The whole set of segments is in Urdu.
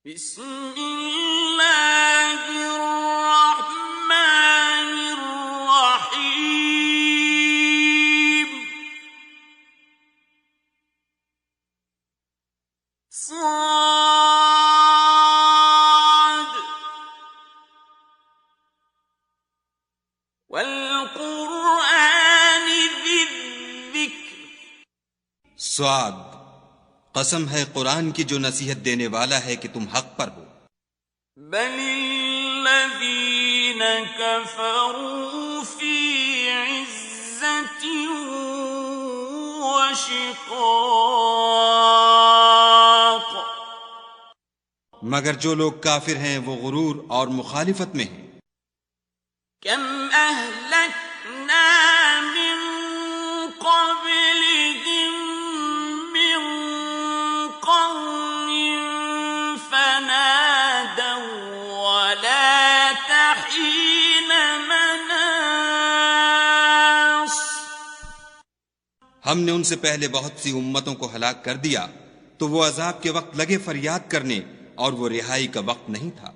بسم اللہ الرحمن الرحیم صاد والقرآن ذی الذکر صاد، قسم ہے قرآن کی جو نصیحت دینے والا ہے کہ تم حق پر ہو۔ بل الذین کفروا فی عزت وشقاق، مگر جو لوگ کافر ہیں وہ غرور اور مخالفت میں ہیں۔ کم اہلکنا من قبلہم من قرن فنادوا ولا تحین مناص، ہم نے ان سے پہلے بہت سی امتوں کو ہلاک کر دیا تو وہ عذاب کے وقت لگے فریاد کرنے اور وہ رہائی کا وقت نہیں تھا۔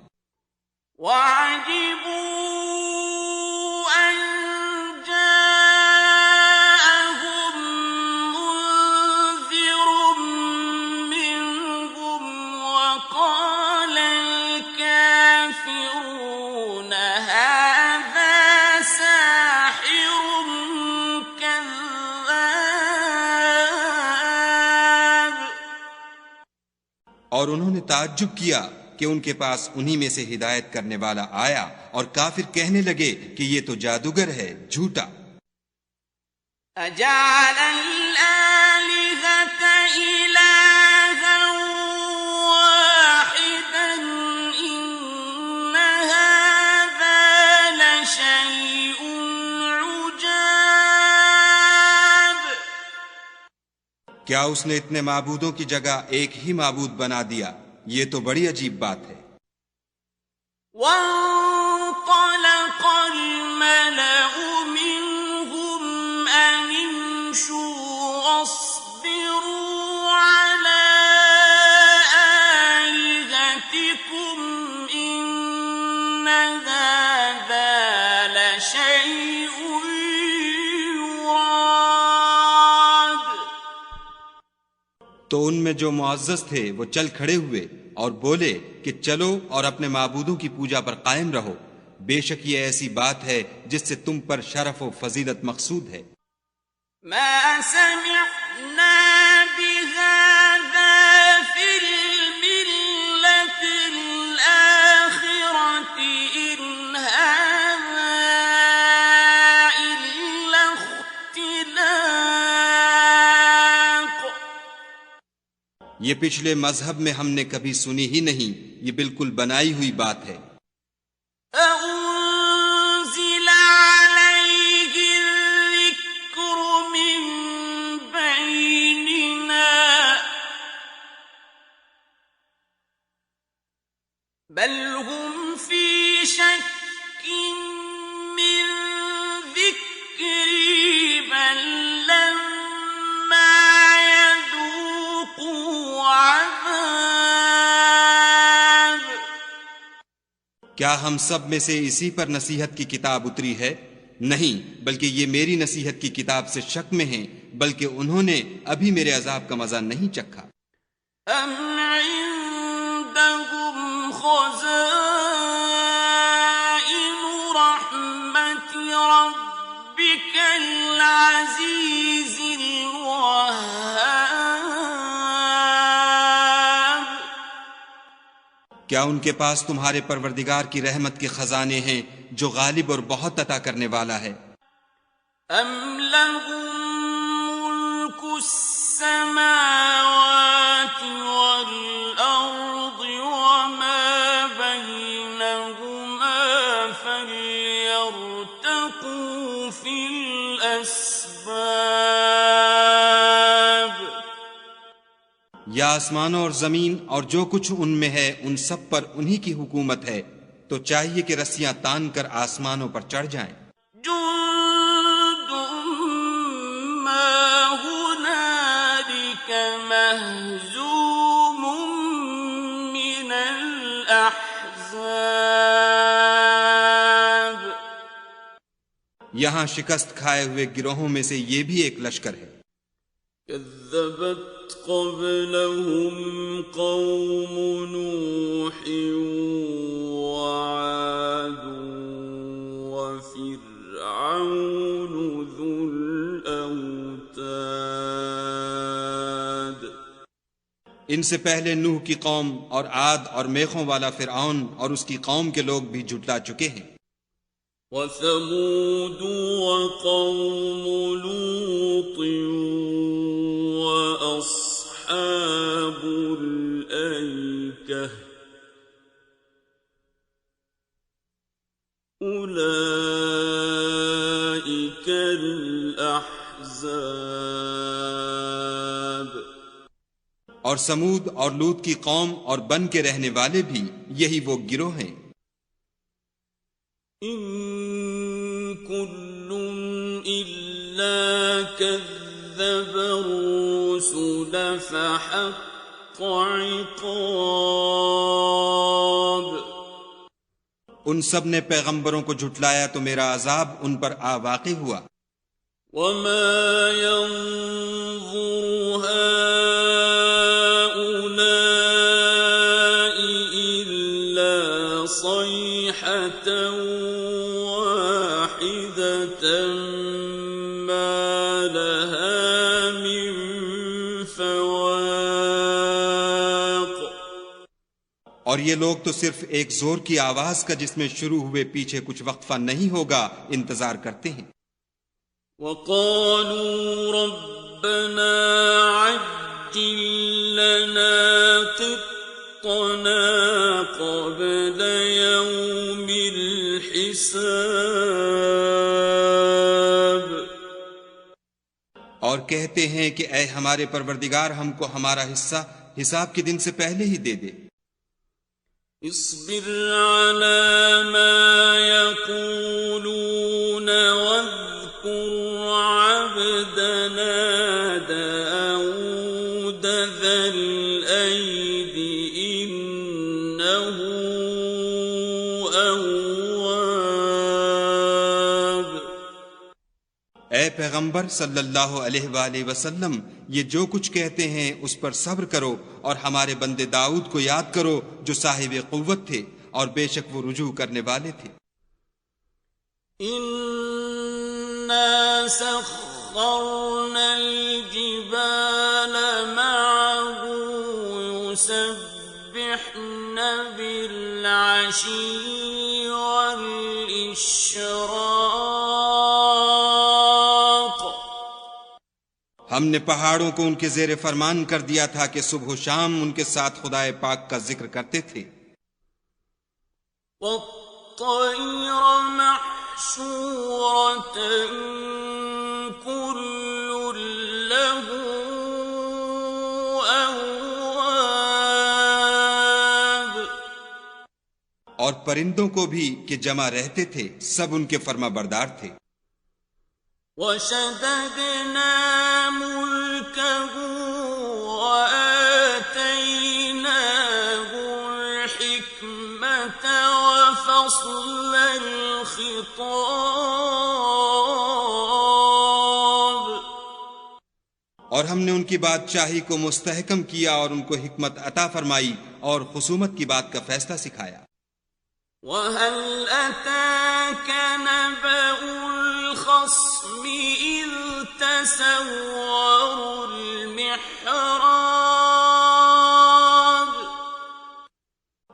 وعجبوا أن جاءهم منذر منهم وقال الكافرون هذا ساحر كذاب، اور انہوں نے تعجب کیا کہ ان کے پاس انہی میں سے ہدایت کرنے والا آیا اور کافر کہنے لگے کہ یہ تو جادوگر ہے، جھوٹا۔ أجعل الآلهة إلها واحدا إن هذا لشيء عجاب، کیا اس نے اتنے معبودوں کی جگہ ایک ہی معبود بنا دیا؟ یہ تو بڑی عجیب بات ہے۔ وانطلق الملأ منهم أن امشوا واصبروا على آلهتكم إن هذا لشيء يراد، تو ان میں جو معزز تھے وہ چل کھڑے ہوئے اور بولے کہ چلو اور اپنے معبودوں کی پوجا پر قائم رہو، بے شک یہ ایسی بات ہے جس سے تم پر شرف و فضیلت مقصود ہے۔ ما سمعنا بهذا في الملة الآخرة إن هذا إلا اختلاق، یہ پچھلے مذہب میں ہم نے کبھی سنی ہی نہیں، یہ بالکل بنائی ہوئی بات ہے۔ أأنزل عليه الذكر من بيننا بل هم في شك من ذكري بل لما يذوقوا عذاب، کیا ہم سب میں سے اسی پر نصیحت کی کتاب اتری ہے؟ نہیں، بلکہ یہ میری نصیحت کی کتاب سے شک میں ہیں، بلکہ انہوں نے ابھی میرے عذاب کا مزہ نہیں چکھا۔ أم عندهم خزائن رحمة ربك العزيز الوهاب، کیا ان کے پاس تمہارے پروردگار کی رحمت کے خزانے ہیں جو غالب اور بہت عطا کرنے والا ہے؟ أم لهم ملك السماوات والأرض وما بينهما فليرتقوا في الأسباب، یا آسمانوں اور زمین اور جو کچھ ان میں ہے ان سب پر انہی کی حکومت ہے، تو چاہیے کہ رسیاں تان کر آسمانوں پر چڑھ جائیں۔ جند ما هنالك مهزوم من الأحزاب یہاں شکست کھائے ہوئے گروہوں میں سے یہ بھی ایک لشکر ہے. كذبت قبلهم قوم نوح وعاد وفرعون ذو الأوتاد. ان سے پہلے نوح کی قوم اور عاد اور میخوں والا فرعون اور اس کی قوم کے لوگ بھی جھٹلا چکے ہیں. وثمود وقوم لوط وأصحاب الأيكة أولئك الأحزاب. اور سمود اور لوط کی قوم اور بن کے رہنے والے بھی یہی وہ گروہ ہیں. إن كل إلا كذب الرسل فحق عقاب. ان سب نے پیغمبروں کو جھٹلایا تو میرا عذاب ان پر واقع ہوا. وما ينظر هؤلاء إلا صيحة واحدة ما لها من فواق. اور یہ لوگ تو صرف ایک زور کی آواز کا جس میں شروع ہوئے پیچھے کچھ وقفہ نہیں ہوگا انتظار کرتے ہیں. وقالوا ربنا عجل لنا قطنا قبل يوم الحساب. اور کہتے ہیں کہ اے ہمارے پروردگار ہم کو ہمارا حصہ حساب کے دن سے پہلے ہی دے دے. اصبر على ما يقولون واذكر عبدنا داود ذا الأيد إنه أواب. اے پیغمبر صلی اللہ علیہ وآلہ وسلم یہ جو کچھ کہتے ہیں اس پر صبر کرو اور ہمارے بندے داؤد کو یاد کرو جو صاحب قوت تھے اور بے شک وہ رجوع کرنے والے تھے. إنا سخرنا الجبال معه يسبحن بالعشي والإشراق. ہم نے پہاڑوں کو ان کے زیر فرمان کر دیا تھا کہ صبح و شام ان کے ساتھ خدائے پاک کا ذکر کرتے تھے. والطير محشورة كل له أواب. اور پرندوں کو بھی کہ جمع رہتے تھے سب ان کے فرما بردار تھے. وشددنا ملكه وآتيناه الحكمة وفصل الخطاب. اور ہم نے ان کی بادشاہی کو مستحکم کیا اور ان کو حکمت عطا فرمائی اور خصومت کی بات کا فیصلہ سکھایا. وهل أتاك نبأ الخصم إذ تسوروا المحراب.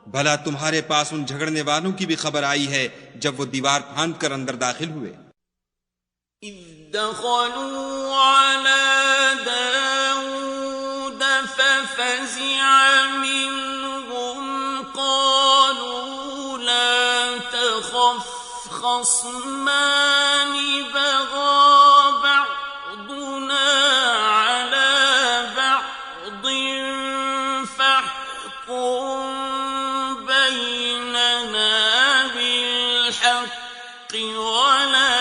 بھلا تمہارے پاس ان جھگڑنے والوں کی بھی خبر آئی ہے جب وہ دیوار پھاند کر اندر داخل ہوئے. إذ دخلوا على داود ففزع منهم قالوا لا تخف خصمان بغى بعضنا على بعض فاحكم بيننا بالحق ولا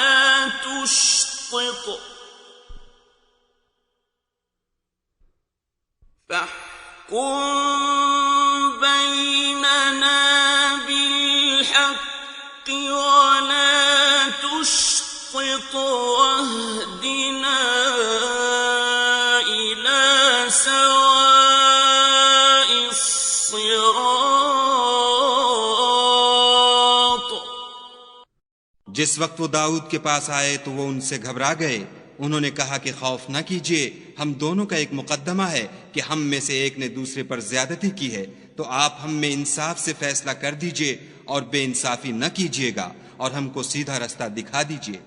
تشطط فاحكم بيننا ولا تشطط واهدنا إلى سواء الصراط. جس وقت وہ داؤد کے پاس آئے تو وہ ان سے گھبرا گئے. انہوں نے کہا کہ خوف نہ کیجیے، ہم دونوں کا ایک مقدمہ ہے کہ ہم میں سے ایک نے دوسرے پر زیادتی کی ہے، تو آپ ہم میں انصاف سے فیصلہ کر دیجیے اور بے انصافی نہ کیجیے گا اور ہم کو سیدھا رستہ دکھا دیجیے.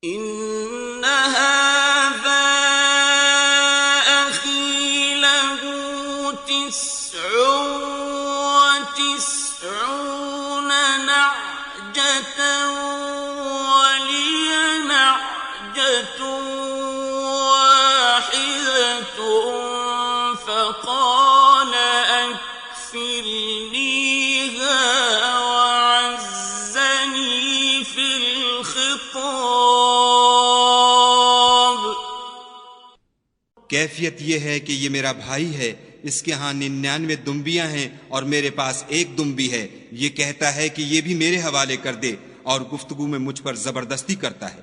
إن هذا أخي له 99 نعجة ولي نعجة واحدة فقال أكفلنيها وعزني في الخطاب. کیفیت یہ ہے کہ یہ میرا بھائی ہے، اس کے ہاں 99 دمبیاں ہیں اور میرے پاس ایک دمبی ہے. یہ کہتا ہے کہ یہ بھی میرے حوالے کر دے اور گفتگو میں مجھ پر زبردستی کرتا ہے.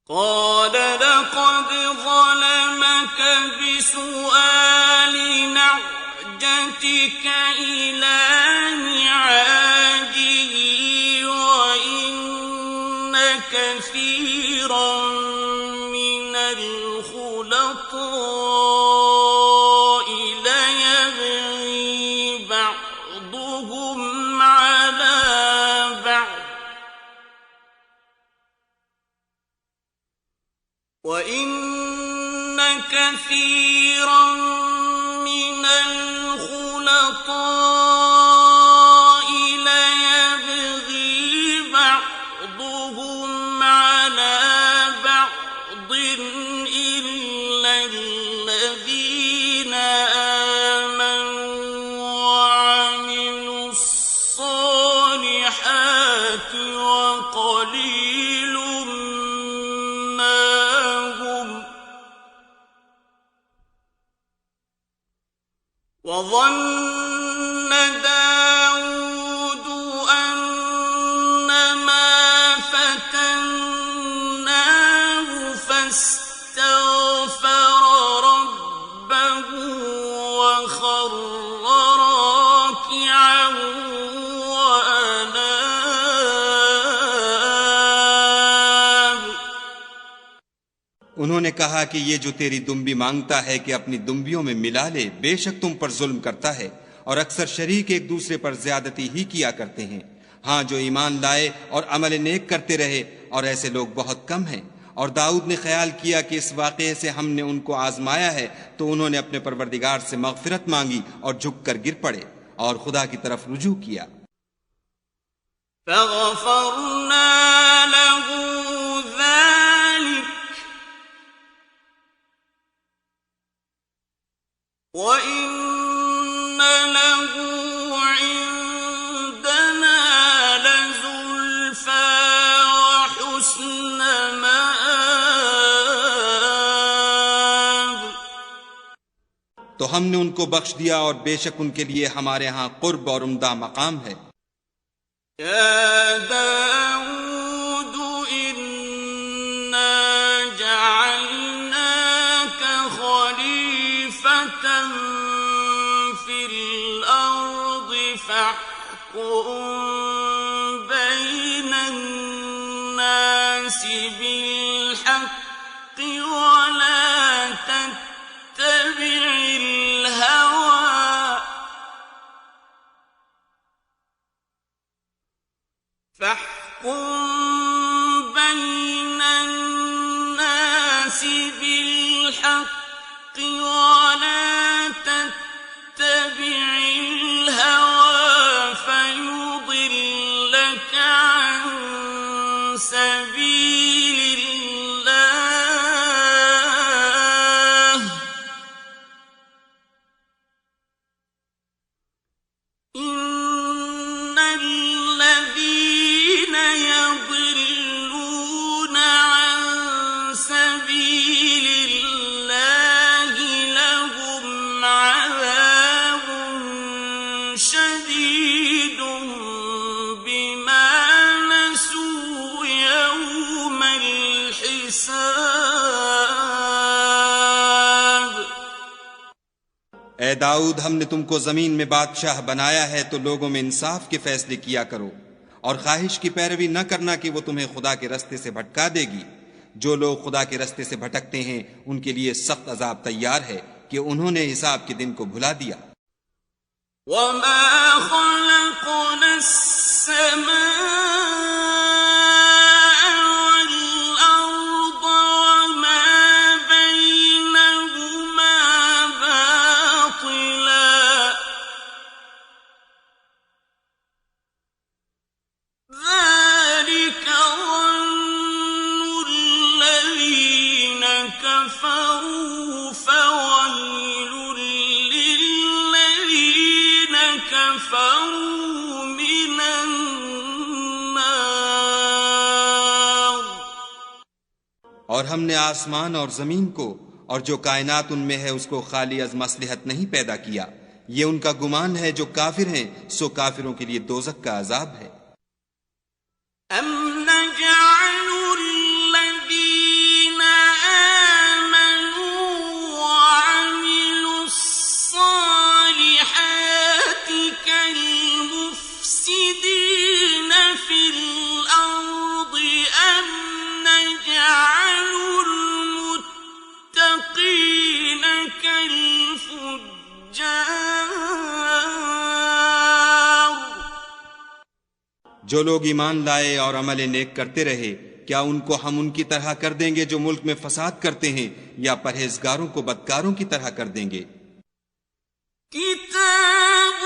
قال لقد ظلمك بسؤال نعجتك إلى نعاجه وإن كثيرا من الخلطاء ليبغي بعضهم على بعض وَإِنَّ كَثِيرًا مِنَ الْخُلَطَاءِ لَيَبْغِي بَعْضُهُمْ عَلَى بَعْضٍ إِلَّا الَّذِينَ آمَنوا وَعَمِلُوا الصَّالِحَاتِ وَقَلِيلٌ وظن داود أنما فتناه فاستغفر ربه وخر راكعا وأناب. انہوں نے کہا کہ یہ جو تیری دمبی مانگتا ہے کہ اپنی دمبیوں میں ملا لے، بے شک تم پر ظلم کرتا ہے اور اکثر شریک ایک دوسرے پر زیادتی ہی کیا کرتے ہیں. ہاں جو ایمان لائے اور عمل نیک کرتے رہے، اور ایسے لوگ بہت کم ہیں. اور داؤد نے خیال کیا کہ اس واقعے سے ہم نے ان کو آزمایا ہے، تو انہوں نے اپنے پروردگار سے مغفرت مانگی اور جھک کر گر پڑے اور خدا کی طرف رجوع کیا. فغفرنا له ذلك وَإِنَّ لَهُ عِندَنَا لَزُلْفَىٰ وَحُسْنَ مَآبٍ. تو ہم نے ان کو بخش دیا اور بے شک ان کے لیے ہمارے ہاں قرب اور عمدہ مقام ہے. يا داود إنا جعلناك خليفة في الأرض فاحكم بين الناس بالحق ولا تتبع الهوى فاحكم بين الناس بالحق ولا تتبع الهوى فيضلك عن سبيل الله إن الذين يضلون عن سبيل الله لهم عذاب شديد اے داؤد، ہم نے تم کو زمین میں بادشاہ بنایا ہے تو لوگوں میں انصاف کے فیصلے کیا کرو، اور خواہش کی پیروی نہ کرنا کہ وہ تمہیں خدا کے رستے سے بھٹکا دے گی۔ جو لوگ خدا کے رستے سے بھٹکتے ہیں ان کے لیے سخت عذاب تیار ہے کہ انہوں نے حساب کے دن کو بھلا دیا۔ وَمَا خَلَقْنَا السَّمَاءَ وَالْأَرْضَ وَمَا بَيْنَهُمَا بَاطِلًا ذَلِكَ ظَنُّ الَّذِينَ كَفَرُوا فَوَيْلٌ لِّلَّذِينَ كَفَرُوا مِنَ النَّارِ۔ اور ہم نے آسمان اور زمین کو اور جو کائنات ان میں ہے اس کو خالی از مصلحت نہیں پیدا کیا، یہ ان کا گمان ہے جو کافر ہیں، سو کافروں کے لیے دوزخ کا عذاب ہے۔ أَمْ نَجْعَلُ الَّذِينَ آمَنُوا وَعَمِلُوا الصَّالِحَاتِ كَالْمُفْسِدِينَ فِي الْأَرْضِ أَمْ نَجْعَلُ الْمُتَّقِينَ كَالْفُجَّارِ۔ جو لوگ ایمان لائے اور عمل نیک کرتے رہے، کیا ان کو ہم ان کی طرح کر دیں گے جو ملک میں فساد کرتے ہیں، یا پرہیزگاروں کو بدکاروں کی طرح کر دیں گے؟ كتاب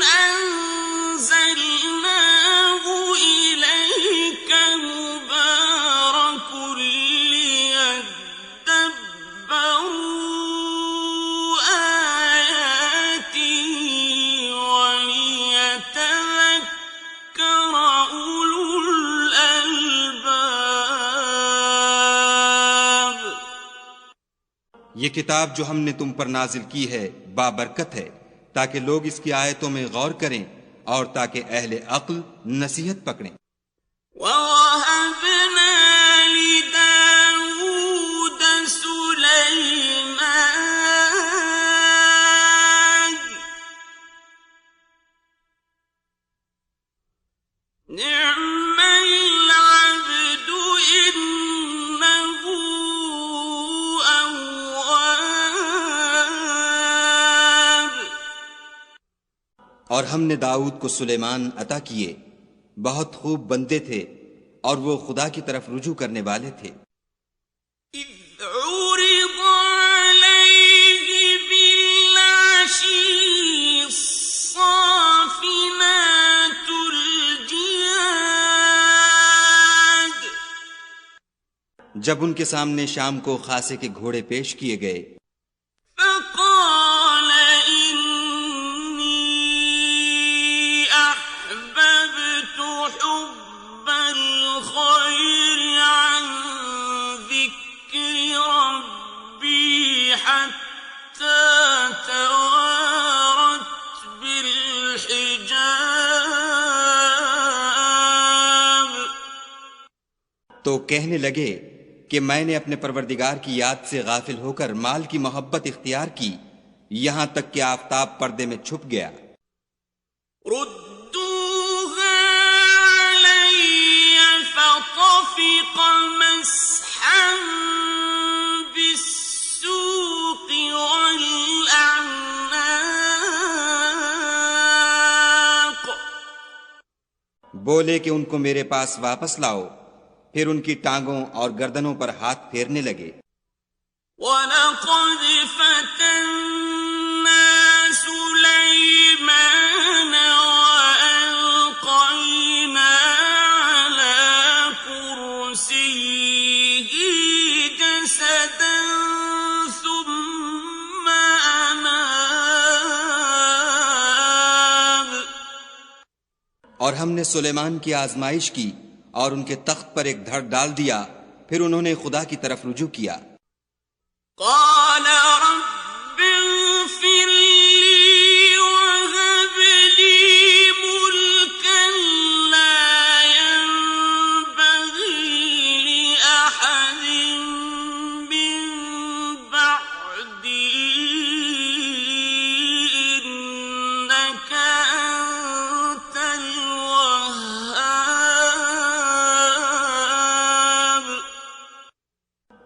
أنزلناه إليك مبارك ليدبروا آياته وليتذكر أولو الألباب۔ یہ کتاب جو ہم نے تم پر نازل کی ہے بابرکت ہے، تاکہ لوگ اس کی آیتوں میں غور کریں اور تاکہ اہل عقل نصیحت پکڑیں۔ وَوَهَبْنَا لِدَاوُودَ سُلَيْمَانَ نِعْمَ الْعَبْدُ إِنَّهُ أَوَّابٌ۔ اور ہم نے داؤد کو سلیمان عطا کیے، بہت خوب بندے تھے اور وہ خدا کی طرف رجوع کرنے والے تھے۔ إِذْ عُرِضَ عَلَيْهِ بِالْعَشِيِّ الصَّافِنَاتُ الْجِيَادُ۔ جب ان کے سامنے شام کو خاصے کے گھوڑے پیش کیے گئے، فقال إني أحببت حب الخير عن ذكر ربي حتى توارت بالحجاب۔ تو کہنے لگے کہ میں نے اپنے پروردگار کی یاد سے غافل ہو کر مال کی محبت اختیار کی، یہاں تک کہ آفتاب پردے میں چھپ گیا۔ ردوها علي فطفق مسحا بالسوق والأعناق۔ بولے کہ ان کو میرے پاس واپس لاؤ، پھر ان کی ٹانگوں اور گردنوں پر ہاتھ پھیرنے لگے۔ وَلَقَدْ فَتَنَّا سُلَيْمَانَ وَأَلْقَيْنَا عَلَى كُرْسِيِّهِ جَسَدًا ثُمَّ أَنَابَ۔ اور ہم نے سلیمان کی آزمائش کی اور ان کے تخت پر ایک دھڑ ڈال دیا، پھر انہوں نے خدا کی طرف رجوع کیا۔ قال رب اغفر لي وهب لي ملكا لا ينبغي لأحد من بعدي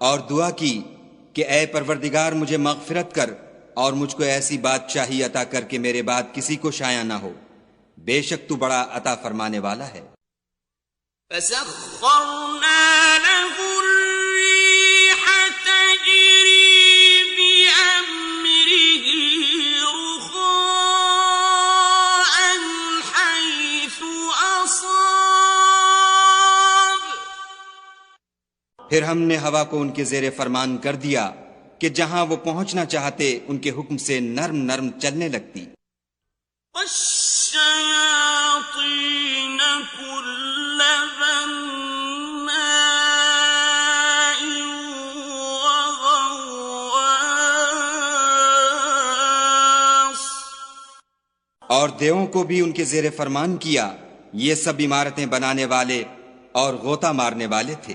اور دعا کی کہ اے پروردگار مجھے مغفرت کر اور مجھ کو ایسی بادشاہی عطا کر کے میرے بعد کسی کو شایع نہ ہو، بے شک تو بڑا عطا فرمانے والا ہے۔ فسخرنا له الريح تجري بأمره رخاء حيث أصاب۔ پھر ہم نے ہوا کو ان کے زیر فرمان کر دیا کہ جہاں وہ پہنچنا چاہتے ان کے حکم سے نرم نرم چلنے لگتی۔ والشياطين كل بناء وغواص۔ اور دیووں کو بھی ان کے زیر فرمان کیا، یہ سب عمارتیں بنانے والے اور غوطہ مارنے والے تھے۔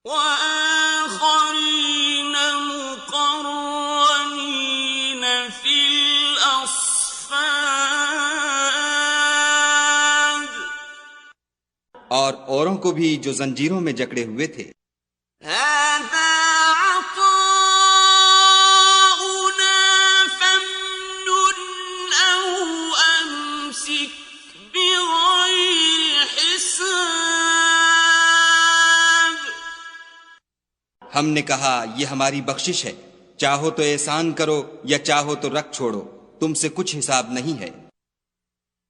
وآخرين مقرنين في الأصفاد۔ اور اوروں کو بھی جو زنجیروں میں جکڑے ہوئے تھے۔ هذا عطاؤنا فامنن أو أمسك بغير حساب۔ ہم نے کہا یہ ہماری بخشش ہے، چاہو تو احسان کرو یا چاہو تو رکھ چھوڑو، تم سے کچھ حساب نہیں ہے۔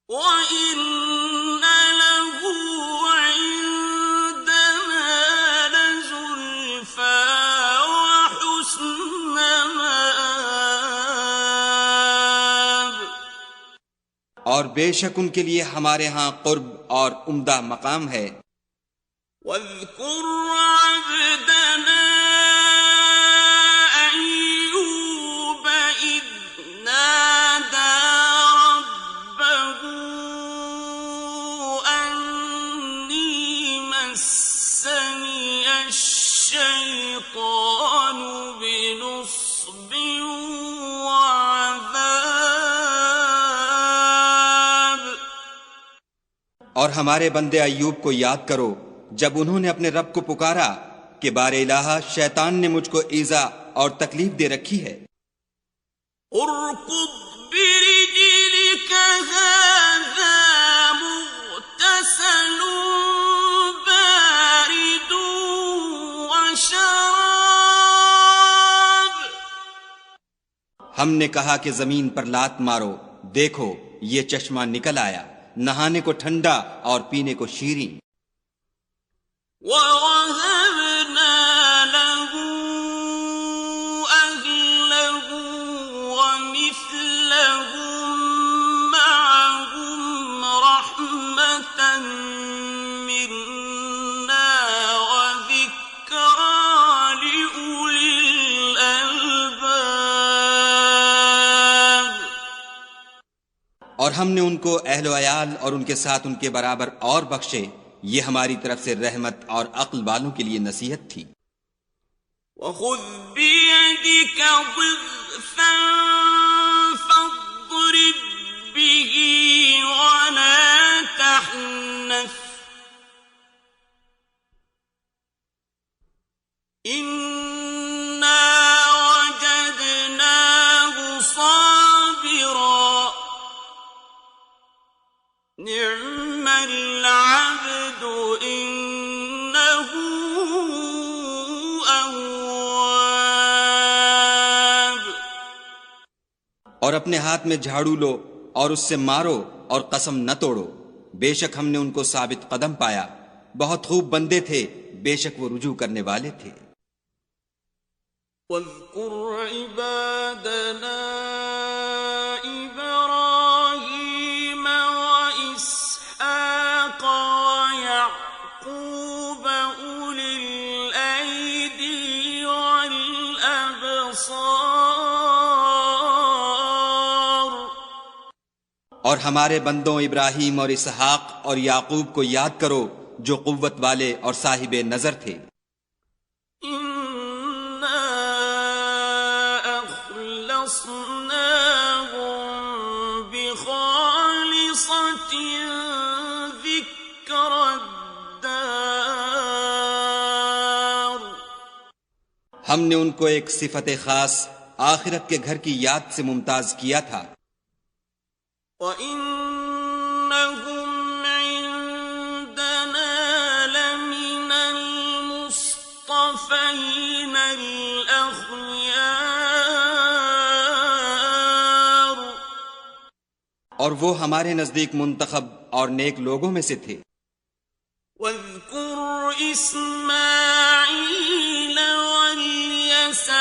وَإِنَّ لَهُ عِندَنَا لَزُلْفَىٰ وَحُسْنَ مَآبٍ۔ اور بے شک ان کے لیے ہمارے ہاں قرب اور عمدہ مقام ہے۔ وَاذْكُرْ عَبْدَنَا أَيُّوبَ إِذْ نَادَىٰ رَبَّهُ أَنِّي مَسَّنِيَ الشَّيْطَانُ بِنُصْبٍ وَعَذَابٍ۔ اور ہمارے بندے ایوب کو یاد کرو جب انہوں نے اپنے رب کو پکارا کہ بار الہ شیطان نے مجھ کو ایذا اور تکلیف دے رکھی ہے۔ ارکض برجلك هذا مغتسل بارد وشراب۔ ہم نے کہا کہ زمین پر لات مارو، دیکھو یہ چشمہ نکل آیا، نہانے کو ٹھنڈا اور پینے کو شیریں۔ وَوَهَبْنَا لَهُ أَهْلَهُ وَمِثْلَهُم مَّعَهُمْ رَحْمَةً مِّنَّا وَذِكْرَىٰ لِأُولِي الْأَلْبَابِ۔ اور ہم نے ان کو اہل و عیال اور ان کے ساتھ ان کے برابر اور بخشے، یہ ہماری طرف سے رحمت اور عقل والوں کے لیے نصیحت تھی۔ وَخُذْ بِيَدِكَ ضِغْثًا فَاضْرِب بِّهِ وَلَا تَحْنَثْ إِنَّا وَجَدْنَاهُ صَابِرًا نِعْمَ الْعَبْدُ إِنَّهُ أَوَّابٌ۔ اور اپنے ہاتھ میں جھاڑو لو اور اس سے مارو اور قسم نہ توڑو، بے شک ہم نے ان کو ثابت قدم پایا، بہت خوب بندے تھے، بے شک وہ رجوع کرنے والے تھے۔ وَاذْكُرْ عِبَادَنَا إِبْرَاهِيمَ وَإِسْحَاقَ وَيَعْقُوبَ أُولِي الْأَيْدِي وَالْأَبْصَارِ۔ اور ہمارے بندوں ابراہیم اور اسحاق اور یعقوب کو یاد کرو جو قوت والے اور صاحب نظر تھے۔ ہم نے ان کو ایک صفت خاص آخرت کے گھر کی یاد سے ممتاز کیا تھا. وَإِنَّهُمْ عِندَنَا لَمِنَ الْمُصْطَفَيْنَ الْأَخْيَارِ. اور وہ ہمارے نزدیک منتخب اور نیک لوگوں میں سے تھے. وَاذْكُرْ إِسْمَاعِيلَ وَالْيَسَعَ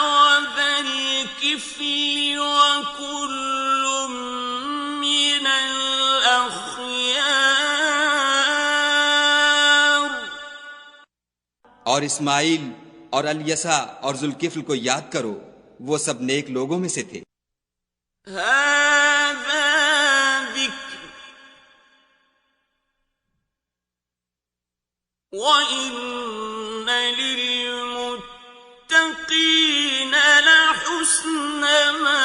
وَذَا الْكِفْلِ وَكُلٌّ مِّنَ الْأَخْيَارِ. اور اسماعیل اور الیسع اور ذوالکفل کو یاد کرو، وہ سب نیک لوگوں میں سے تھے. هَذَا ذِكْرٌ وَإِنَّ لِلْمُتَّقِينَ لَحُسْنَ مَآبٍ.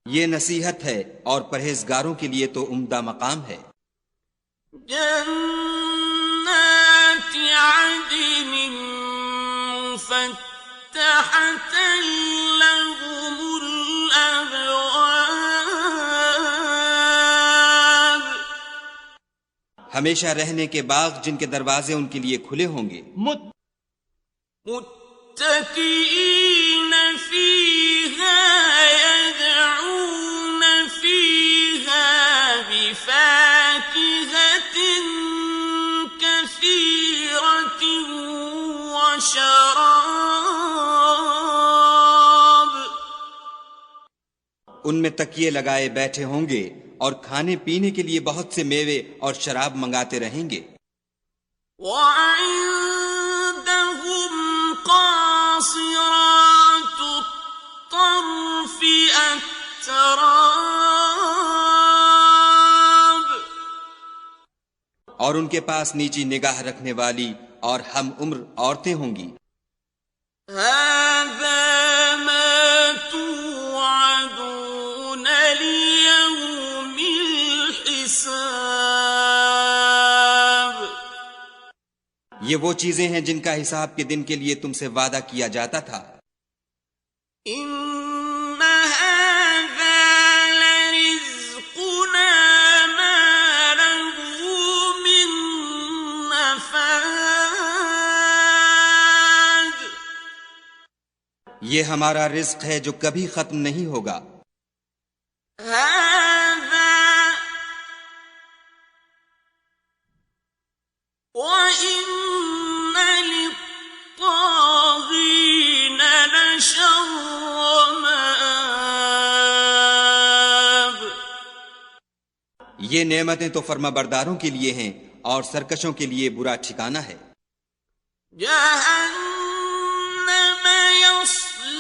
یہ نصیحت ہے اور پرہیزگاروں کے لیے تو عمدہ مقام ہے. جنات عدن مفتحة لهم الأبواب. ہمیشہ رہنے کے باغ جن کے دروازے ان کے لیے کھلے ہوں گے. متكئين فيها يدعون فيها بفاكهة كثيرة وشراب. ان میں تکیے لگائے بیٹھے ہوں گے اور کھانے پینے کے لیے بہت سے میوے اور شراب منگاتے رہیں گے. وعندهم قاصرات الطرف أتراب. اور ان کے پاس نیچی نگاہ رکھنے والی اور ہم عمر عورتیں ہوں گی. هذا ما توعدون ليوم الحساب. یہ وہ چیزیں ہیں جن کا حساب کے دن کے لیے تم سے وعدہ کیا جاتا تھا. إن هذا لرزقنا ما له من نفاد. یہ ہمارا رزق ہے جو کبھی ختم نہیں ہوگا. هذا وإن للطاغين لشر مآب. یہ نعمتیں تو فرما برداروں کے لیے ہیں اور سرکشوں کے لیے برا ٹھکانہ ہے. جہنم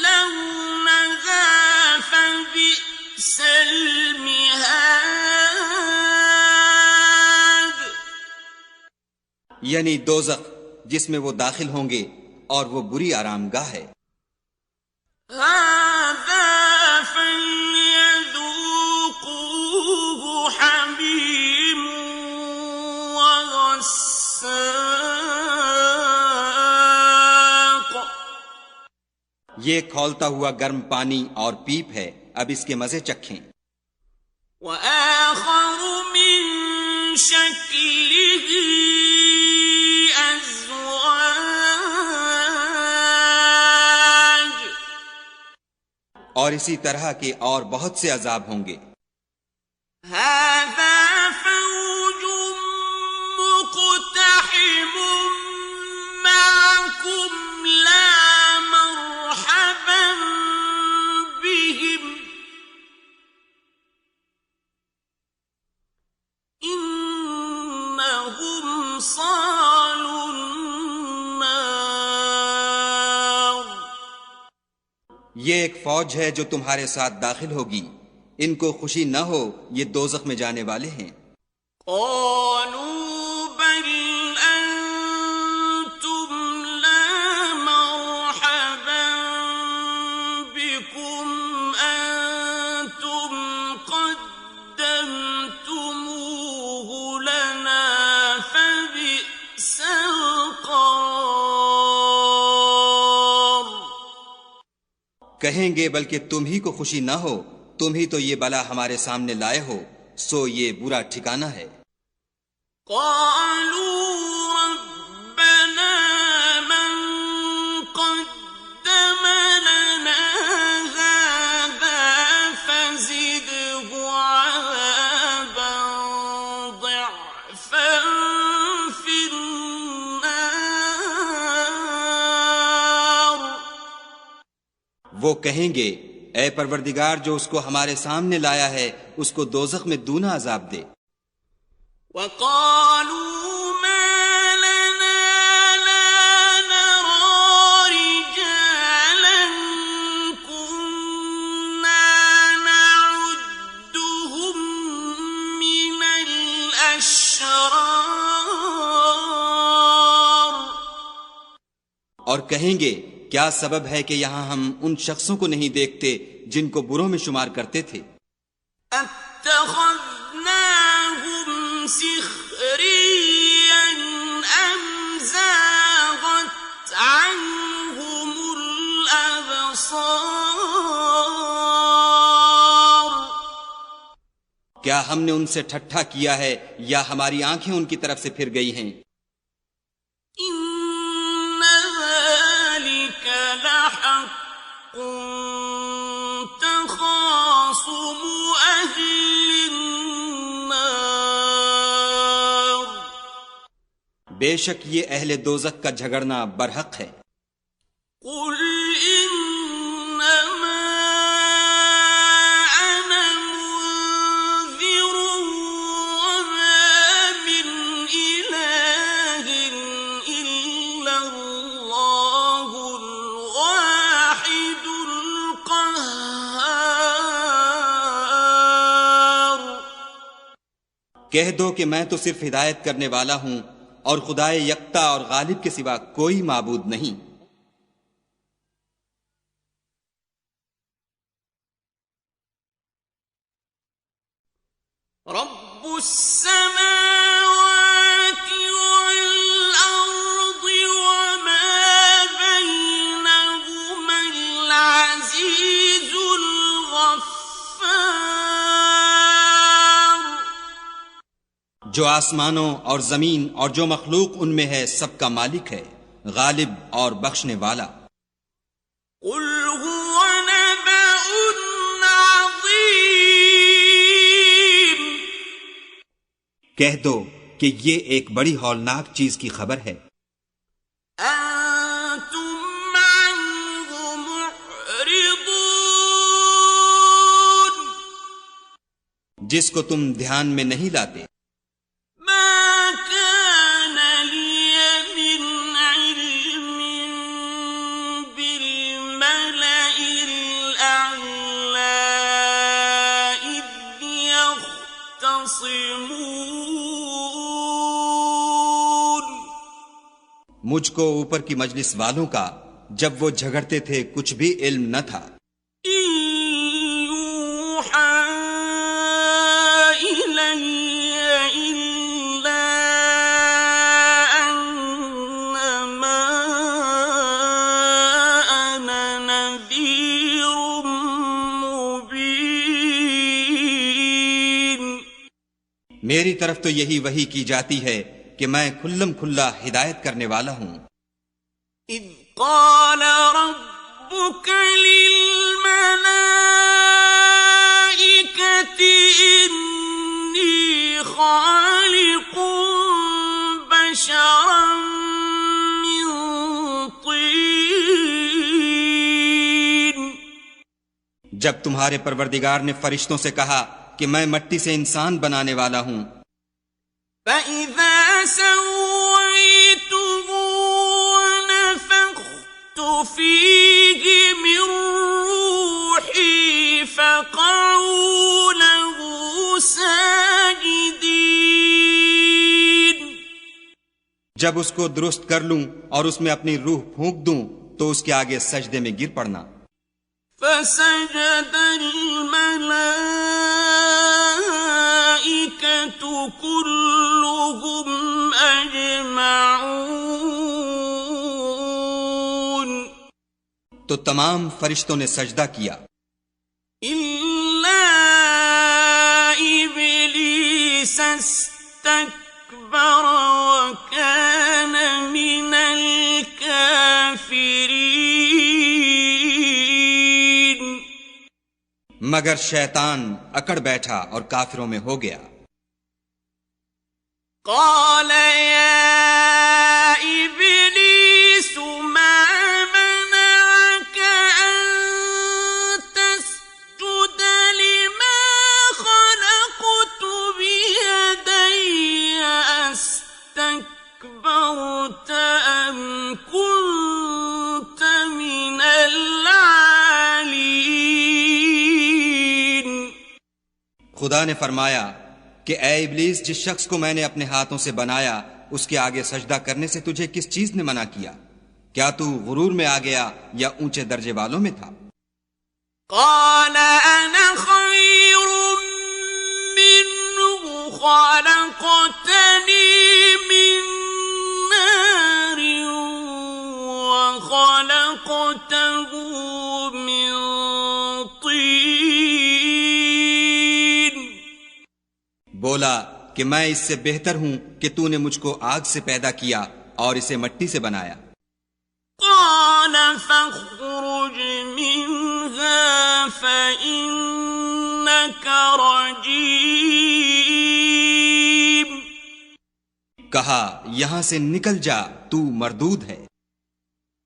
يصلونها فبئس المہاد. یعنی دوزخ جس میں وہ داخل ہوں گے اور وہ بری آرام گاہ ہے. هذا فليذوقوه حميم وغساق. یہ کھولتا ہوا گرم پانی اور پیپ ہے، اب اس کے مزے چکھیں. وآخر من شكله أزواج. اور اسی طرح کے اور بہت سے عذاب ہوں گے. هذا فوج مقتحم معكم لا مرحبا بهم إنهم صالوا النار. یہ ایک فوج ہے جو تمہارے ساتھ داخل ہوگی، ان کو خوشی نہ ہو، یہ دوزخ میں جانے والے ہیں. قالوا بل أنتم لا مرحبا بكم أنتم قدمتموه لنا فبئس کہیں گے بلکہ تم ہی کو خوشی نہ ہو، تم ہی تو یہ بلا ہمارے سامنے لائے ہو، سو یہ برا ٹھکانہ ہے۔ قالوا ربنا من قدم لنا هذا فزده عذابا ضعفا في النار۔ وہ کہیں گے اے پروردگار جو اس کو ہمارے سامنے لایا ہے اس کو دوزخ میں دونا عذاب دے۔ وقالوا ما لنا لا نرى رجالا كنا نعدهم من الأشرار۔ اور کہیں گے کیا سبب ہے کہ یہاں ہم ان شخصوں کو نہیں دیکھتے جن کو بروں میں شمار کرتے تھے۔ اتخذناهم سخريا أم زاغت عنهم الأبصار۔ کیا ہم نے ان سے ٹھٹھا کیا ہے یا ہماری آنکھیں ان کی طرف سے پھر گئی ہیں؟ إن ذلك لحق تخاصم أهل النار۔ بے شک یہ اہل دوزخ کا جھگڑنا برحق ہے۔ قل إنما أنا منذر وما من إله إلا الله الواحد القهار۔ کہہ دو کہ میں تو صرف ہدایت کرنے والا ہوں اور خدائے یکتا اور غالب کے سوا کوئی معبود نہیں۔ رب السماوات والأرض وما بينهما العزيز الغفار۔ جو آسمانوں اور زمین اور جو مخلوق ان میں ہے سب کا مالک ہے، غالب اور بخشنے والا۔ قل هو نبأ عظيم۔ کہہ دو کہ یہ ایک بڑی ہولناک چیز کی خبر ہے، أنتم عنه معرضون۔ جس کو تم دھیان میں نہیں لاتے۔ ما كان لي من علم بالملأ الأعلى إذ يختصمون۔ مجھ کو اوپر کی مجلس والوں کا جب وہ جھگڑتے تھے کچھ بھی علم نہ تھا۔ إن يوحى إلي إلا أنما أنا نذير مبين۔ میری طرف تو یہی وحی کی جاتی ہے کہ میں کھلم کھلا ہدایت کرنے والا ہوں۔ إذ قال ربك للملائكة إني خالق بشرا من طين۔ جب تمہارے پروردگار نے فرشتوں سے کہا کہ میں مٹی سے انسان بنانے والا ہوں، فَإِذَا سَوَّيْتُهُ وَنَفَخْتُ فِيهِ مِن رُّوحِي فَقَعُوا لَهُ سَاجِدِينَ۔ جب اس کو درست کر لوں اور اس میں اپنی روح پھونک دوں تو اس کے آگے سجدے میں گر پڑنا۔ فسجد الملائكة كلهم أجمعون۔ تو تمام فرشتوں نے سجدہ کیا إلا إبليس استكبر وكان من الكافرين مگر شیطان اکڑ بیٹھا اور کافروں میں ہو گیا قال يا إبليس ما منعك أن تسجد لما خلقت بيدي أستكبرت أم كنت من العالين خدا نے فرمایا کہ اے ابلیس، جس شخص کو میں نے اپنے ہاتھوں سے بنایا اس کے آگے سجدہ کرنے سے تجھے کس چیز نے منع کیا؟ کیا تو غرور میں آ گیا یا اونچے درجے والوں میں تھا؟ قال أنا خير منه خلقتني من نار وخلقته من طين بولا کہ میں اس سے بہتر ہوں کہ تو نے مجھ کو آگ سے پیدا کیا اور اسے مٹی سے بنایا قال فاخرج منها فإنك رجيم کہا یہاں سے نکل جا، تو مردود ہے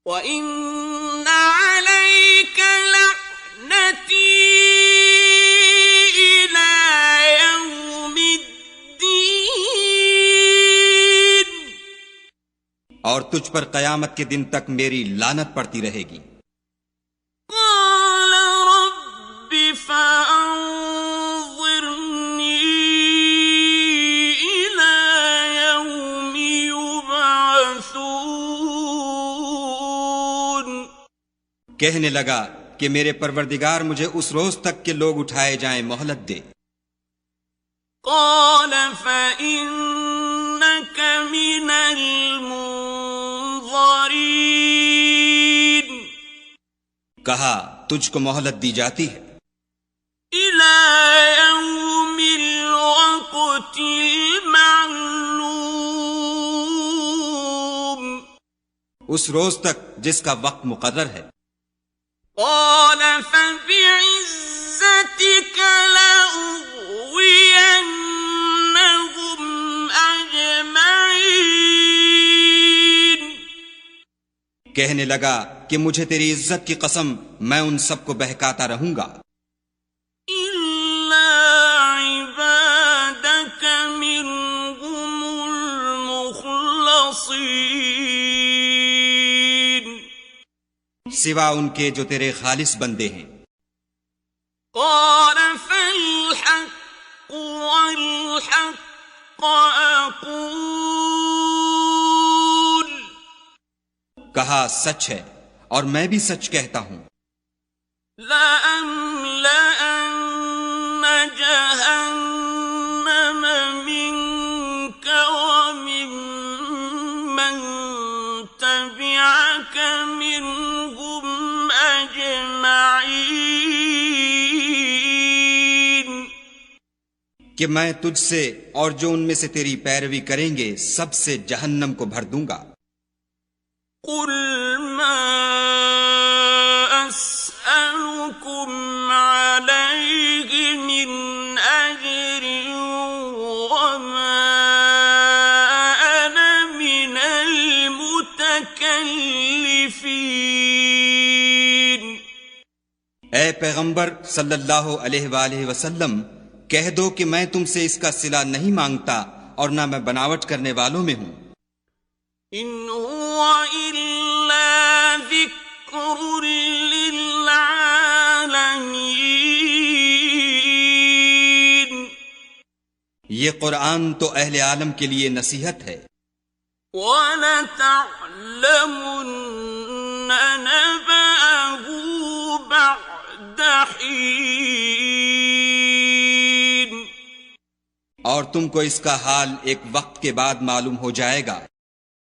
وَإِنَّ عَلَيْكَ لَعْنَتِي إِلَى يَوْمِ الدِّينِ اور تجھ پر قیامت کے دن تک میری لعنت پڑتی رہے گی قال رب فأنظرني إلى يوم يبعثون کہنے لگا کہ میرے پروردگار مجھے اس روز تک کہ لوگ اٹھائے جائیں مہلت دے قال فإنك من المنظرين کہا تجھ کو مہلت دی جاتی ہے إلى يوم الوقت المعلوم اس روز تک جس کا وقت مقرر ہے قال فبعزتك لأغوينهم أجمعين کہنے لگا کہ مجھے تیری عزت کی قسم میں ان سب کو بہکاتا رہوں گا إلا عبادك منهم المخلصين سوا ان کے جو تیرے خالص بندے ہیں قال فالحق والحق أقول کہا سچ ہے اور میں بھی سچ کہتا ہوں لَأَمْلَأَنَّ جَهَنَّمَ مِنكَ وَمِمَّن تَبِعَكَ مِنْهُمْ أَجْمَعِينَ کہ میں تجھ سے اور جو ان میں سے تیری پیروی کریں گے سب سے جہنم کو بھر دوں گا قُلْ مَا أَسْأَلُكُمْ عَلَيْهِ مِنْ أَجْرٍ وَمَا أَنَا مِنَ الْمُتَكَلِّفِينَ اے پیغمبر صلی اللہ علیہ وآلہ وسلم کہہ دو کہ میں تم سے اس کا صلہ نہیں مانگتا اور نہ میں بناوٹ کرنے والوں میں ہوں إِنْ هُوَ إِلَّا ذِكْرٌ لِّلْعَالَمِينَ یہ قرآن تو اہل عالم کے لیے نصیحت ہے وَلَتَعْلَمُنَّ نَبَأَهُ بَعْدَ حِينٍ اور تم کو اس کا حال ایک وقت کے بعد معلوم ہو جائے گا